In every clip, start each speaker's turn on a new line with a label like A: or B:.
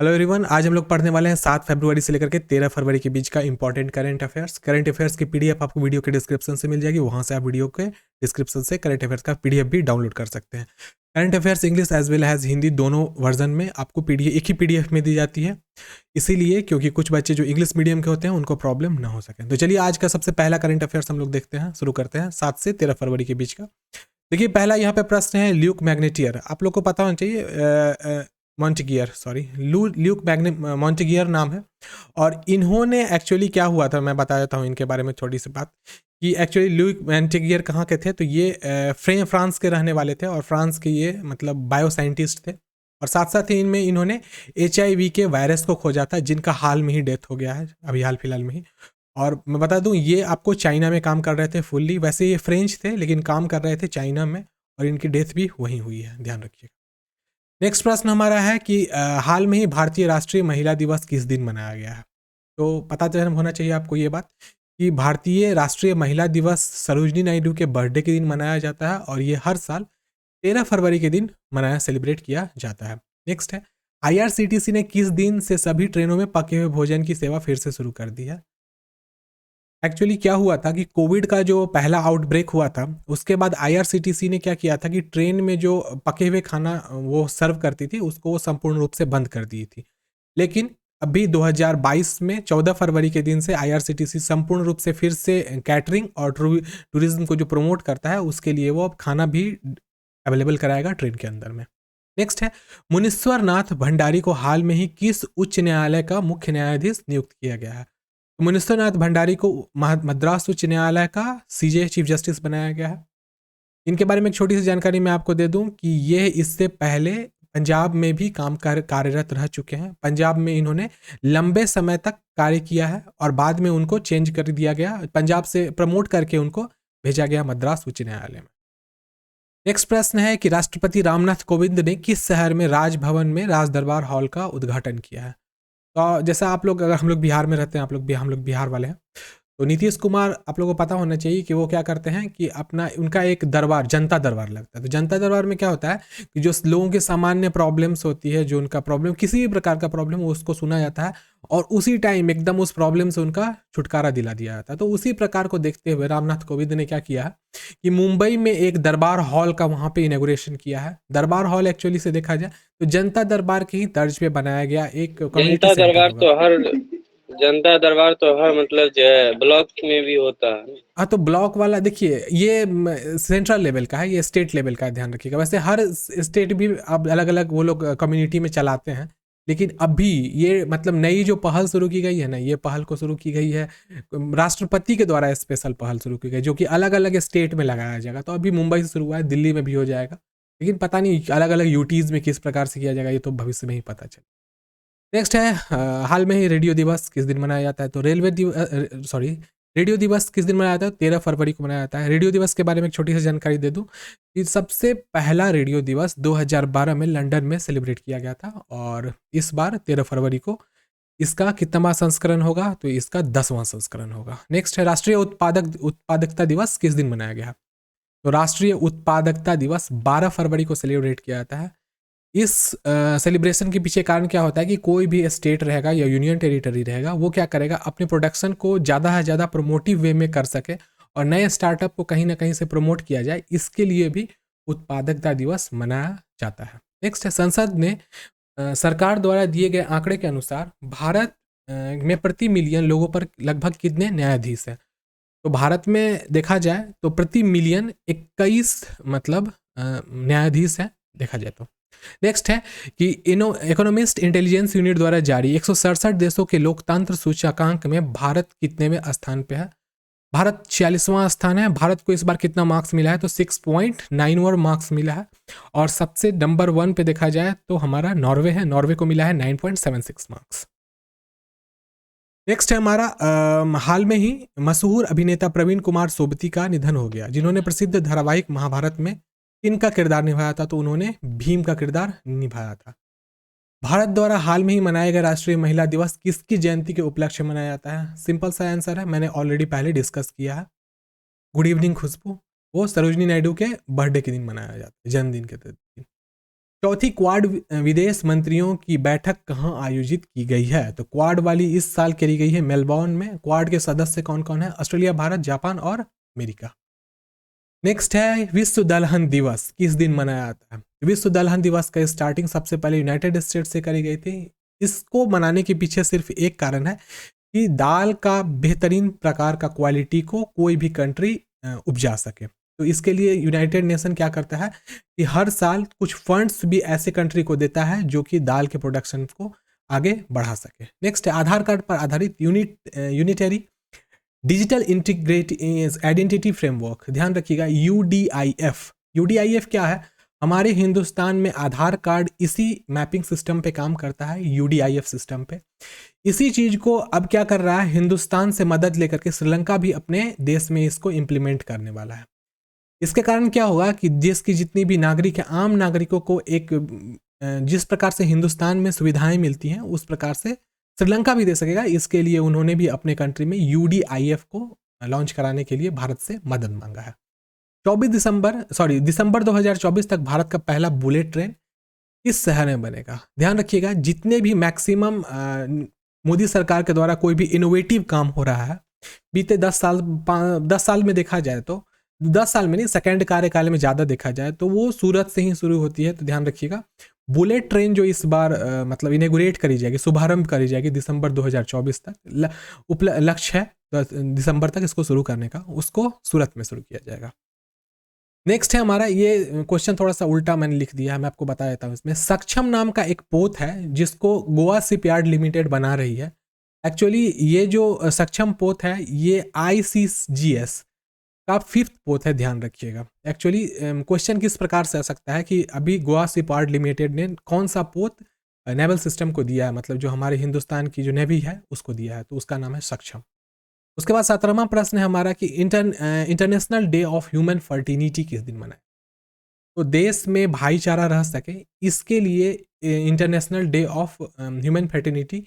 A: Hello everyone, आज हम लोग पढ़ने वाले हैं 7 फरवरी से लेकर के 13 फरवरी के बीच का इंपॉर्टेंट करंट अफेयर्स की पीडीएफ आपको वीडियो के डिस्क्रिप्शन से मिल जाएगी। वहां से आप वीडियो के डिस्क्रिप्शन से करंट अफेयर्स का पीडीएफ भी डाउनलोड कर सकते हैं। Current affairs English as well as Hindi दोनों वर्जन में आपको पीडीएफ एक ही पीडीएफ में दी जाती है, इसीलिए क्योंकि कुछ बच्चे जो इंग्लिश मीडियम के होते हैं उनको प्रॉब्लम ना हो सके। तो चलिए आज का सबसे पहला करंट अफेयर्स हम लोग देखते हैं, शुरू करते हैं 7 से 13 फरवरी के बीच का। देखिए पहला यहाँ पे प्रश्न है, ल्यूक मैग्नेटियर आप लोग को पता होना चाहिए, मॉन्टेगियर सॉरी ल्यूक मॉन्टेगियर नाम है। और इन्होंने एक्चुअली क्या हुआ था मैं बता देता हूँ इनके बारे में थोड़ी सी बात कि एक्चुअली ल्यूक मॉन्टेगियर कहाँ के थे। तो ये फ्रांस के रहने वाले थे और फ्रांस के ये मतलब बायो साइंटिस्ट थे। और साथ साथ ही इनमें इन्होंने HIV के वायरस को खोजा था, जिनका हाल में ही डेथ हो गया है, अभी हाल फिलहाल में ही। और मैं बता दूं ये आपको चाइना में काम कर रहे थे फुल्ली, वैसे ये फ्रेंच थे लेकिन काम कर रहे थे चाइना में, और इनकी डेथ भी वहीं हुई है, ध्यान रखिए। नेक्स्ट प्रश्न हमारा है कि हाल में ही भारतीय राष्ट्रीय महिला दिवस किस दिन मनाया गया है। तो पता चल होना चाहिए आपको ये बात कि भारतीय राष्ट्रीय महिला दिवस सरोजनी नायडू के बर्थडे के दिन मनाया जाता है, और ये हर साल 13 फरवरी के दिन सेलिब्रेट किया जाता है। नेक्स्ट है, IRCTC ने किस दिन से सभी ट्रेनों में पके हुए भोजन की सेवा फिर से शुरू कर दी है। एक्चुअली क्या हुआ था कि कोविड का जो पहला आउटब्रेक हुआ था उसके बाद IRCTC ने क्या किया था कि ट्रेन में जो पके हुए खाना वो सर्व करती थी उसको वो संपूर्ण रूप से बंद कर दी थी। लेकिन अभी 2022 में 14 फरवरी के दिन से IRCTC संपूर्ण रूप से फिर से कैटरिंग और टूरिज्म को जो प्रमोट करता है उसके लिए वो अब खाना भी अवेलेबल कराएगा ट्रेन के अंदर में। नेक्स्ट है, मुनीश्वर नाथ भंडारी को हाल में ही किस उच्च न्यायालय का मुख्य न्यायाधीश नियुक्त किया गया है। मुनीश्वर नाथ भंडारी को मद्रास उच्च न्यायालय का CJ चीफ जस्टिस बनाया गया है। इनके बारे में एक छोटी सी जानकारी मैं आपको दे दूं कि ये इससे पहले पंजाब में भी कार्यरत रह चुके हैं। पंजाब में इन्होंने लंबे समय तक कार्य किया है और बाद में उनको चेंज कर दिया गया, पंजाब से प्रमोट करके उनको भेजा गया मद्रास उच्च न्यायालय में। नेक्स्ट प्रश्न है कि राष्ट्रपति रामनाथ कोविंद ने किस शहर में राजभवन में राज दरबार हॉल का उद्घाटन किया है। तो जैसा आप लोग, अगर हम लोग बिहार में रहते हैं, हम लोग बिहार वाले हैं, तो नीतीश कुमार आप लोगों को पता होना चाहिए कि वो क्या करते हैं कि अपना उनका एक दरबार, जनता दरबार लगता है। तो जनता दरबार में क्या होता है कि जो लोगों की सामान्य प्रॉब्लम्स होती है, जो उनका प्रॉब्लम किसी भी प्रकार का प्रॉब्लम हो उसको सुना जाता है और उसी टाइम एकदम उस प्रॉब्लम से उनका छुटकारा दिला दिया जाता है। तो उसी प्रकार को देखते हुए रामनाथ कोविंद ने क्या किया कि मुंबई में एक दरबार हॉल का वहां पे इनोग्रेशन किया है। दरबार हॉल एक्चुअली से देखा जाए तो जनता दरबार की ही तर्ज पे बनाया गया एक कम्युनिटी
B: जनता
A: सेंटर
B: दरबार
A: होगा।
B: तो हर जनता दरबार तो हर मतलब जो है ब्लॉक में भी होता है।
A: हाँ, तो ब्लॉक वाला देखिए ये सेंट्रल लेवल का है, ये स्टेट लेवल का है, ध्यान रखिएगा। वैसे हर स्टेट भी अब अलग अलग वो लोग कम्युनिटी में चलाते हैं, लेकिन अभी ये मतलब नई जो पहल शुरू की गई है ना, ये पहल को शुरू की गई है राष्ट्रपति के द्वारा, स्पेशल पहल शुरू की गई जो कि अलग अलग स्टेट में लगाया जाएगा। तो अभी मुंबई से शुरू हुआ है, दिल्ली में भी हो जाएगा, लेकिन पता नहीं अलग अलग यूटीज में किस प्रकार से किया जाएगा, ये तो भविष्य में ही पता चले। नेक्स्ट है, हाल में ही रेडियो दिवस किस दिन मनाया जाता है। तो रेडियो दिवस किस दिन मनाया जाता है, 13 फरवरी को मनाया जाता है। रेडियो दिवस के बारे में एक छोटी सी जानकारी दे दूं कि सबसे पहला रेडियो दिवस 2012 में लंदन में सेलिब्रेट किया गया था, और इस बार 13 फरवरी को इसका कितनावां संस्करण होगा, तो इसका 10वां संस्करण होगा। नेक्स्ट है, राष्ट्रीय उत्पादकता दिवस किस दिन मनाया गया। तो राष्ट्रीय उत्पादकता दिवस 12 फरवरी को सेलिब्रेट किया जाता है। इस सेलिब्रेशन के पीछे कारण क्या होता है कि कोई भी स्टेट रहेगा या यूनियन टेरिटरी रहेगा, वो क्या करेगा, अपने प्रोडक्शन को ज़्यादा से ज़्यादा प्रोमोटिव वे में कर सके और नए स्टार्टअप को कहीं ना कहीं से प्रमोट किया जाए, इसके लिए भी उत्पादकता दिवस मनाया जाता है। नेक्स्ट है, संसद ने सरकार द्वारा दिए गए आंकड़े के अनुसार भारत में प्रति मिलियन लोगों पर लगभग कितने न्यायाधीश हैं। तो भारत में देखा जाए तो प्रति मिलियन 21 मतलब न्यायाधीश हैं देखा जाए तो। नेक्स्ट है कि इकोनॉमिस्ट इंटेलिजेंस यूनिट द्वारा जारी 167 देशों के लोकतंत्र सूचकांक में भारत कितनेवें स्थान पे है। भारत 46वां स्थान है। भारत को इस बार कितना मार्क्स मिला है, तो 6.91 मार्क्स मिला है। और सबसे नंबर 1 पे देखा जाए तो हमारा नॉर्वे है, नॉर्वे को मिला है 9.76 मार्क्स। नेक्स्ट है हमारा, हाल में ही मशहूर अभिनेता प्रवीण कुमार सोबती का निधन हो गया, जिन्होंने प्रसिद्ध धारावाहिक महाभारत में किनका किरदार निभाया था। तो उन्होंने भीम का किरदार निभाया था। भारत द्वारा हाल में ही मनाया गया राष्ट्रीय महिला दिवस किसकी जयंती के उपलक्ष्य में मनाया जाता है। सिंपल सा आंसर है, मैंने ऑलरेडी पहले डिस्कस किया है, गुड इवनिंग खुशबू। वो सरोजनी नायडू के बर्थडे के दिन मनाया जाता है, जन्मदिन के दिन। चौथी क्वाड विदेश मंत्रियों की बैठक कहाँ आयोजित की गई है? तो क्वाड वाली इस साल करी गई है मेलबोर्न में। क्वाड के सदस्य कौन कौन है? ऑस्ट्रेलिया, भारत, जापान और अमेरिका। नेक्स्ट है विश्व दलहन दिवस किस दिन मनाया जाता है? विश्व दलहन दिवस का स्टार्टिंग सबसे पहले यूनाइटेड स्टेट से करी गई थी। इसको मनाने के पीछे सिर्फ एक कारण है कि दाल का बेहतरीन प्रकार का क्वालिटी को कोई भी कंट्री उपजा सके। तो इसके लिए यूनाइटेड नेशन क्या करता है कि हर साल कुछ फंड्स भी ऐसे कंट्री को देता है जो कि दाल के प्रोडक्शन को आगे बढ़ा सके। नेक्स्ट है आधार कार्ड पर आधारित unitary digital integrate identity framework. ध्यान रखिएगा यूडीआईएफ। यूडीआईएफ क्या है? हमारे हिंदुस्तान में आधार कार्ड इसी मैपिंग सिस्टम पे काम करता है, यूडीआईएफ सिस्टम पे। इसी चीज को अब क्या कर रहा है, हिंदुस्तान से मदद लेकर के श्रीलंका भी अपने देश में इसको इम्प्लीमेंट करने वाला है। इसके कारण क्या होगा कि देश की जितनी भी नागरिक है, आम नागरिकों को एक जिस प्रकार से हिंदुस्तान में सुविधाएं मिलती हैं उस प्रकार से श्रीलंका भी दे सकेगा। इसके लिए उन्होंने भी अपने कंट्री में यूडीआईएफ को लॉन्च कराने के लिए भारत से मदद मांगा है। दिसंबर 2024 तक भारत का पहला बुलेट ट्रेन किस शहर में बनेगा? ध्यान रखिएगा जितने भी मैक्सिमम मोदी सरकार के द्वारा कोई भी इनोवेटिव काम हो रहा है बीते 10 साल में देखा जाए तो 10 साल में नहीं, सेकेंड कार्यकाल में ज़्यादा देखा जाए तो वो सूरत से ही शुरू होती है। तो ध्यान रखिएगा बुलेट ट्रेन जो इस बार मतलब इनेगुरेट करी जाएगी, शुभारंभ करी जाएगी दिसंबर 2024 तक। लक्ष्य है दिसंबर तक इसको शुरू करने का, उसको सूरत में शुरू किया जाएगा। नेक्स्ट है हमारा, ये क्वेश्चन थोड़ा सा उल्टा मैंने लिख दिया है, मैं आपको बता देता हूँ। इसमें सक्षम नाम का एक पोत है जिसको गोवा शिपयार्ड लिमिटेड बना रही है। एक्चुअली ये जो सक्षम पोत है ये ICGS का 5th पोत है, ध्यान रखिएगा। एक्चुअली क्वेश्चन किस प्रकार से आ सकता है कि अभी गोवा शिपयार्ड लिमिटेड ने कौन सा पोत नेवल सिस्टम को दिया है, मतलब जो हमारे हिंदुस्तान की जो नेवी है उसको दिया है, तो उसका नाम है सक्षम। उसके बाद 17वां प्रश्न है हमारा कि international day of human fraternity किस दिन मनाए? तो देश में भाईचारा रह सके इसके लिए international day of human fraternity,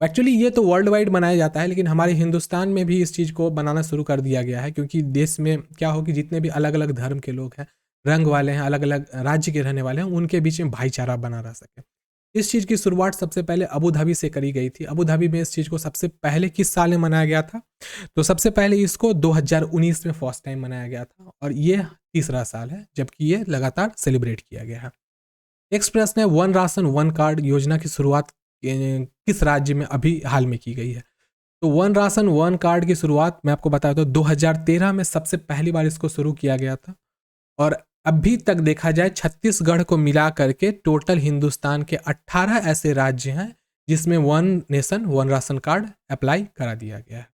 A: actually ये तो वर्ल्ड वाइड मनाया जाता है लेकिन हमारे हिंदुस्तान में भी इस चीज़ को बनाना शुरू कर दिया गया है, क्योंकि देश में क्या हो कि जितने भी अलग अलग धर्म के लोग हैं, रंग वाले हैं, अलग अलग राज्य के रहने वाले हैं, उनके बीच में भाईचारा बना रह सके। इस चीज़ की शुरुआत सबसे पहले अबू धाबी से करी गई थी। अबू धाबी में इस चीज़ को सबसे पहले किस साल में मनाया गया था? तो सबसे पहले इसको 2019 में फर्स्ट टाइम मनाया गया था और ये तीसरा साल है जबकि ये लगातार सेलिब्रेट किया गया है। नेक्स्ट प्रश्न है वन राशन वन कार्ड योजना की शुरुआत किस राज्य में अभी हाल में की गई है? तो वन राशन वन कार्ड की शुरुआत मैं आपको बताता हूँ 2013 में सबसे पहली बार इसको शुरू किया गया था और अभी तक देखा जाए छत्तीसगढ़ को मिला करके टोटल हिंदुस्तान के 18 ऐसे राज्य हैं जिसमें one nation one ration card apply करा दिया गया है।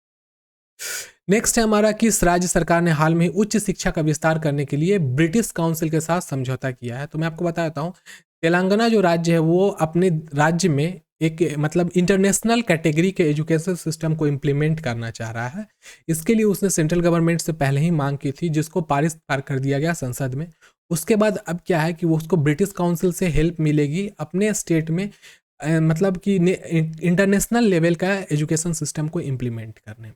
A: नेक्स्ट है हमारा, किस राज्य सरकार ने हाल में उच्च शिक्षा का विस्तार करने के लिए ब्रिटिश काउंसिल के साथ समझौता किया है? तो मैं आपको बताता हूँ तेलंगाना जो राज्य है वो अपने राज्य में एक मतलब इंटरनेशनल कैटेगरी के एजुकेशन सिस्टम को इम्प्लीमेंट करना चाह रहा है। इसके लिए उसने सेंट्रल गवर्नमेंट से पहले ही मांग की थी जिसको पारित कर दिया गया संसद में। उसके बाद अब क्या है कि वो उसको ब्रिटिश काउंसिल से हेल्प मिलेगी अपने स्टेट में मतलब कि इंटरनेशनल लेवल का एजुकेशन सिस्टम को इम्प्लीमेंट करने में।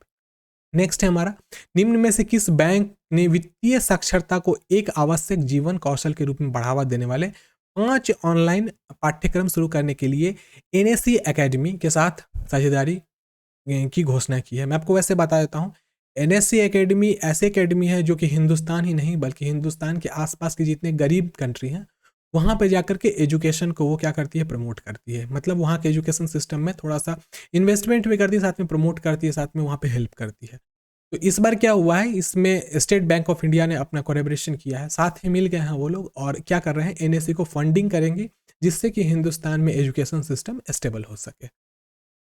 A: नेक्स्ट है हमारा, निम्न में से किस बैंक ने वित्तीय साक्षरता को एक आवश्यक जीवन कौशल के रूप में बढ़ावा देने वाले 5 ऑनलाइन पाठ्यक्रम शुरू करने के लिए NSE एकेडमी के साथ साझेदारी की घोषणा की है? मैं आपको वैसे बता देता हूँ NSE एकेडमी ऐसी एकेडमी है जो कि हिंदुस्तान ही नहीं बल्कि हिंदुस्तान के आसपास के जितने गरीब कंट्री हैं वहाँ पे जाकर के एजुकेशन को वो क्या करती है, प्रमोट करती है। मतलब वहाँ के एजुकेशन सिस्टम में थोड़ा सा इन्वेस्टमेंट भी करती है, साथ में प्रमोट करती है, साथ में वहाँ पे हेल्प करती है। तो इस बार क्या हुआ है, इसमें स्टेट बैंक ऑफ इंडिया ने अपना कोलैबोरेशन किया है, साथ ही मिल गए हैं वो लोग और क्या कर रहे हैं, NSE को फंडिंग करेंगे जिससे कि हिंदुस्तान में एजुकेशन सिस्टम स्टेबल हो सके।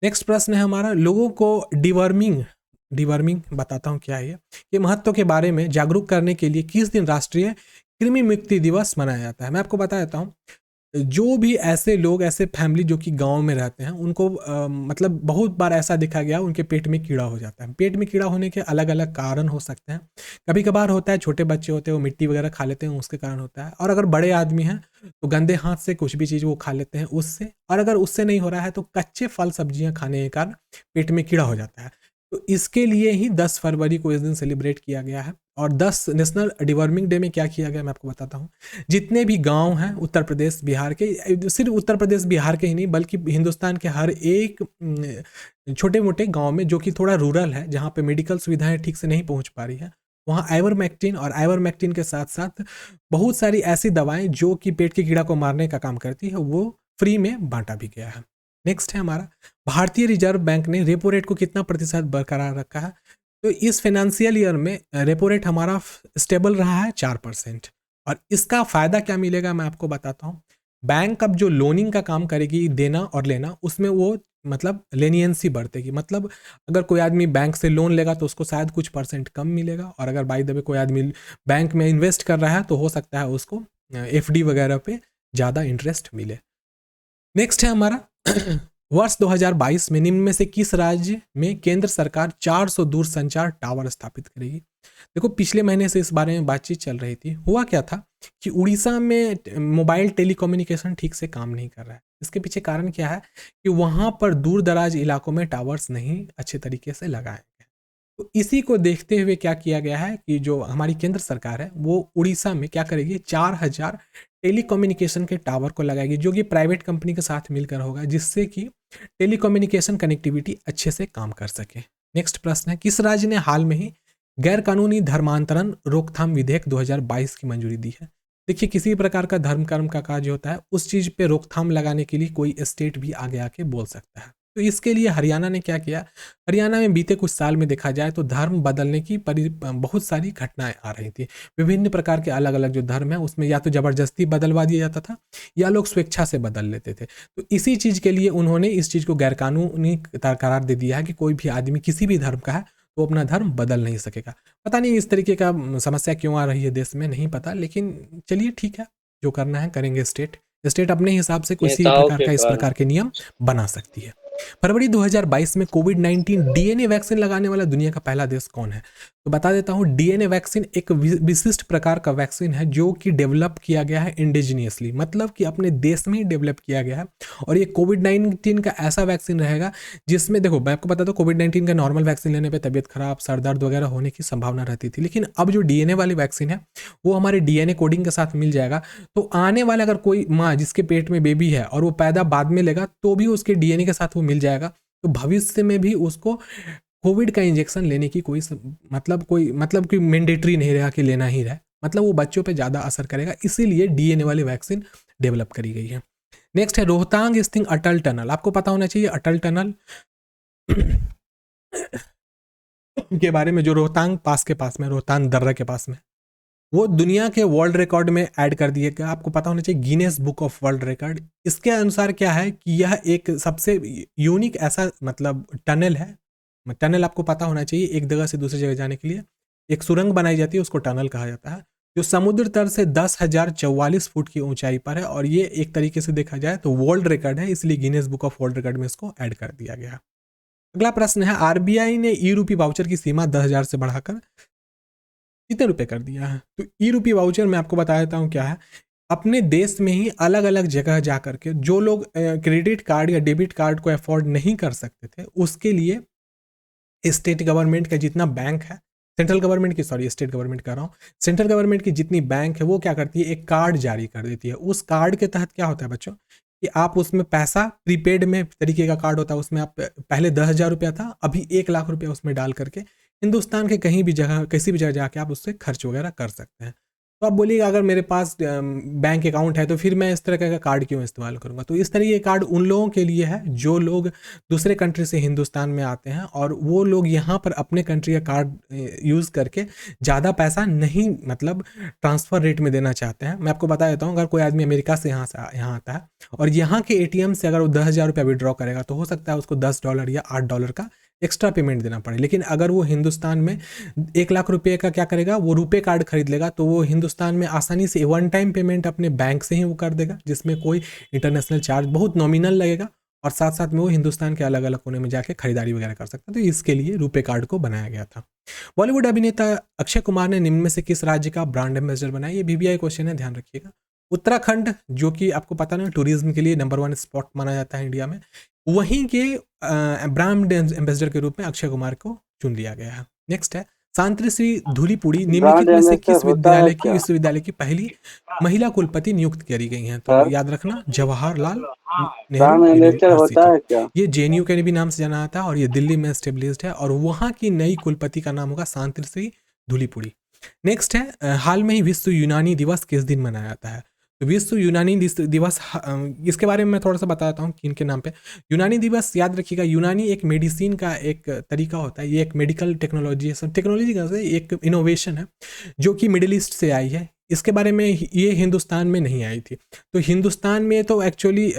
A: नेक्स्ट प्रश्न है हमारा, लोगों को डिवर्मिंग बताता हूँ क्या है ये महत्व के बारे में जागरूक करने के लिए किस दिन राष्ट्रीय कृमि मुक्ति दिवस मनाया जाता है? मैं आपको बता देता हूँ जो भी ऐसे लोग ऐसे फैमिली जो कि गांव में रहते हैं उनको मतलब बहुत बार ऐसा देखा गया उनके पेट में कीड़ा हो जाता है। पेट में कीड़ा होने के अलग अलग कारण हो सकते हैं। कभी कभार होता है छोटे बच्चे होते हैं वो मिट्टी वगैरह खा लेते हैं उसके कारण होता है, और अगर बड़े आदमी हैं तो गंदे हाथ से कुछ भी चीज़ वो खा लेते हैं उससे, और अगर उससे नहीं हो रहा है तो कच्चे फल सब्जियाँ खाने के कारण पेट में कीड़ा हो जाता है। तो इसके लिए ही 10 फरवरी को इस दिन सेलिब्रेट किया गया है। और 10 नेशनल डिवर्मिंग डे में क्या किया गया मैं आपको बताता हूँ। जितने भी गांव हैं उत्तर प्रदेश बिहार के, सिर्फ उत्तर प्रदेश बिहार के ही नहीं बल्कि हिंदुस्तान के हर एक छोटे मोटे गांव में जो कि थोड़ा रूरल है, जहाँ पे मेडिकल सुविधाएं ठीक से नहीं पहुंच पा रही है, वहाँ आइवरमेक्टिन और आइवरमेक्टिन के साथ साथ बहुत सारी ऐसी दवाएं जो कि पेट के कीड़ा को मारने का काम करती है, वो फ्री में बांटा भी गया है। नेक्स्ट है हमारा, भारतीय रिजर्व बैंक ने रेपो रेट को कितना प्रतिशत बरकरार रखा है। तो इस फाइनेंशियल ईयर में रेपो रेट हमारा स्टेबल रहा है 4%। और इसका फायदा क्या मिलेगा मैं आपको बताता हूँ। बैंक अब जो लोनिंग का काम करेगी, देना और लेना, उसमें वो मतलब लेनियंसी बढ़तेगी। मतलब अगर कोई आदमी बैंक से लोन लेगा तो उसको शायद कुछ परसेंट कम मिलेगा, और अगर बाय द वे कोई आदमी बैंक में इन्वेस्ट कर रहा है तो हो सकता है उसको एफडी वगैरह पे ज़्यादा इंटरेस्ट मिले। नेक्स्ट है हमारा वर्ष 2022 में निम्न में से किस राज्य में केंद्र सरकार 400 दूरसंचार टावर स्थापित करेगी। देखो पिछले महीने से इस बारे में बातचीत चल रही थी। हुआ क्या था कि उड़ीसा में मोबाइल टेलीकम्युनिकेशन ठीक से काम नहीं कर रहा है। इसके पीछे कारण क्या है कि वहाँ पर दूर दराज इलाकों में टावर्स नहीं अच्छे तरीके से लगाए गए। तो इसी को देखते हुए क्या किया गया है कि जो हमारी केंद्र सरकार है वो उड़ीसा में क्या करेगी, 4000 टेलीकम्युनिकेशन के टावर को लगाएगी, जो कि प्राइवेट कंपनी के साथ मिलकर होगा, जिससे कि टेलीकम्युनिकेशन कनेक्टिविटी अच्छे से काम कर सके। नेक्स्ट प्रश्न है, किस राज्य ने हाल में ही गैर कानूनी धर्मांतरण रोकथाम विधेयक 2022 की मंजूरी दी है। देखिए किसी प्रकार का धर्म कर्म का कार्य होता है, उस चीज पे रोकथाम लगाने के लिए कोई स्टेट भी आगे आके बोल सकता है। तो इसके लिए हरियाणा ने क्या किया, हरियाणा में बीते कुछ साल में देखा जाए तो धर्म बदलने की बहुत सारी घटनाएं आ रही थी। विभिन्न प्रकार के अलग अलग जो धर्म है उसमें या तो जबरदस्ती बदलवा दिया जाता था या लोग स्वेच्छा से बदल लेते थे। तो इसी चीज के लिए उन्होंने इस चीज को गैरकानूनी करार दे दिया है कि कोई भी आदमी किसी भी धर्म का है तो अपना धर्म बदल नहीं सकेगा। पता नहीं इस तरीके का समस्या क्यों आ रही है देश में, नहीं पता, लेकिन चलिए ठीक है, जो करना है करेंगे। स्टेट अपने हिसाब से किसी
B: नेताओं
A: प्रकार
B: के
A: का इस
B: कारण।
A: प्रकार के नियम बना सकती है। फरवरी 2022 में कोविड-19 डीएनए वैक्सीन लगाने वाला दुनिया का पहला देश कौन है। तो बता देता हूँ, डीएनए वैक्सीन एक विशिष्ट प्रकार का वैक्सीन है जो कि डेवलप किया गया है इंडिजीनियसली, मतलब कि अपने देश में ही डेवलप किया गया है। और ये कोविड-19 का ऐसा वैक्सीन रहेगा जिसमें, देखो मैं आपको बता दूं, कोविड-19 का नॉर्मल वैक्सीन लेने पे तबीयत खराब, सर दर्द वगैरह होने की संभावना रहती थी, लेकिन अब जो डीएनए वाली वैक्सीन है वो हमारे डीएनए कोडिंग के साथ मिल जाएगा। तो आने वाला अगर कोई माँ जिसके पेट में बेबी है और वो पैदा बाद में लेगा तो भी उसके डीएनए के साथ वो मिल जाएगा। तो भविष्य में भी उसको कोविड का इंजेक्शन लेने की मतलब कोई मैंडेटरी नहीं रहेगा कि लेना ही रहे, मतलब वो बच्चों पे ज़्यादा असर करेगा, इसीलिए डीएनए वाली वैक्सीन डेवलप करी गई है। नेक्स्ट है रोहतांग स्थित अटल टनल। आपको पता होना चाहिए अटल टनल के बारे में, जो रोहतांग पास में, रोहतांग दर्रा के पास में, वो दुनिया के वर्ल्ड रिकॉर्ड में ऐड कर दिए गया। आपको पता होना चाहिए Guinness book of world record. इसके अनुसार क्या है कि यह एक सबसे यूनिक ऐसा मतलब टनल है। टनल आपको पता होना चाहिए, एक जगह से दूसरी जगह जाने के लिए एक सुरंग बनाई जाती है, उसको टनल कहा जाता है, जो समुद्र तल से 10,044 फुट की ऊंचाई पर है। और ये एक तरीके से देखा जाए तो वर्ल्ड रिकॉर्ड है, इसलिए Guinness book of world record में इसको ऐड कर दिया गया। अगला प्रश्न है, आरबीआई ने ई रूपी वाउचर की सीमा 10,000 से बढ़ाकर कितने रुपए कर दिया है। तो ई रूपी वाउचर मैं आपको बता देता हूँ क्या है। अपने देश में ही अलग अलग जगह जा करके जो लोग क्रेडिट कार्ड या डेबिट कार्ड को अफोर्ड नहीं कर सकते थे, उसके लिए स्टेट गवर्नमेंट का जितना बैंक है, सेंट्रल गवर्नमेंट की, सॉरी स्टेट गवर्नमेंट कर रहा हूँ, सेंट्रल गवर्नमेंट की जितनी बैंक है वो क्या करती है, एक कार्ड जारी कर देती है। उस कार्ड के तहत क्या होता है बच्चों कि आप उसमें पैसा, प्रीपेड में तरीके का कार्ड होता है, उसमें आप पहले 10,000 रुपया था, अभी 1,00,000 रुपया उसमें डाल करके हिंदुस्तान के कहीं भी जगह, किसी भी जगह जाके आप उससे खर्च वगैरह कर सकते हैं। तो आप बोलिएगा अगर मेरे पास बैंक अकाउंट है तो फिर मैं इस तरह का कार्ड क्यों इस्तेमाल करूंगा। तो इस तरह के कार्ड उन लोगों के लिए है जो लोग दूसरे कंट्री से हिंदुस्तान में आते हैं और वो लोग यहाँ पर अपने कंट्री का कार्ड यूज़ करके ज़्यादा पैसा नहीं मतलब ट्रांसफ़र रेट में देना चाहते हैं। मैं आपको बता देता हूँ, अगर कोई आदमी अमेरिका से यहाँ आता है और यहाँ के एटीएम से अगर वो 10,000 रुपया विड्रॉ करेगा तो हो सकता है उसको $10 या $8 का एक्स्ट्रा पेमेंट देना पड़े। लेकिन अगर वो हिंदुस्तान में 1,00,000 रुपये का क्या करेगा, वो रुपए कार्ड खरीद लेगा, तो वो हिंदुस्तान में आसानी से वन टाइम पेमेंट अपने बैंक से ही वो कर देगा, जिसमें कोई इंटरनेशनल चार्ज बहुत नॉमिनल लगेगा और साथ साथ में वो हिंदुस्तान के अलग अलग कोने में जाके खरीदारी वगैरह कर सकता है। तो इसके लिए रुपए कार्ड को बनाया गया था। बॉलीवुड अभिनेता अक्षय कुमार ने निम्न में से किस राज्य का ब्रांड एम्बेसडर बनाया। ये बीबीआई क्वेश्चन है, ध्यान रखिएगा। उत्तराखंड, जो कि आपको पता ना टूरिज्म के लिए नंबर 1 स्पॉट माना जाता है इंडिया में, वहीं के ब्रांड एम्बेसडर के रूप में अक्षय कुमार को चुन लिया गया है। नेक्स्ट है शांति श्री धूलीपुड़ी निम्नलिखित में से किस विश्वविद्यालय की पहली महिला कुलपति नियुक्त करी गई हैं? तो याद रखना जवाहरलाल नेहरू यूनिवर्सिटी, ये जेएनयू के भी नाम से जाना जाता है और ये दिल्ली में एस्टेब्लिश्ड है और वहाँ की नई कुलपति का नाम होगा शांति श्री धूलीपुड़ी। नेक्स्ट है हाल में ही विश्व यूनानी दिवस किस दिन मनाया जाता है? तो विश्व यूनानी दिवस, इसके बारे में मैं थोड़ा सा बताता हूँ कि इनके नाम पे। यूनानी दिवस याद रखिएगा, यूनानी एक मेडिसिन का एक तरीका होता है, ये एक मेडिकल टेक्नोलॉजी का एक इनोवेशन है जो कि मिडिल ईस्ट से आई है। इसके बारे में ये हिंदुस्तान में नहीं आई थी। तो हिंदुस्तान में तो एक्चुअली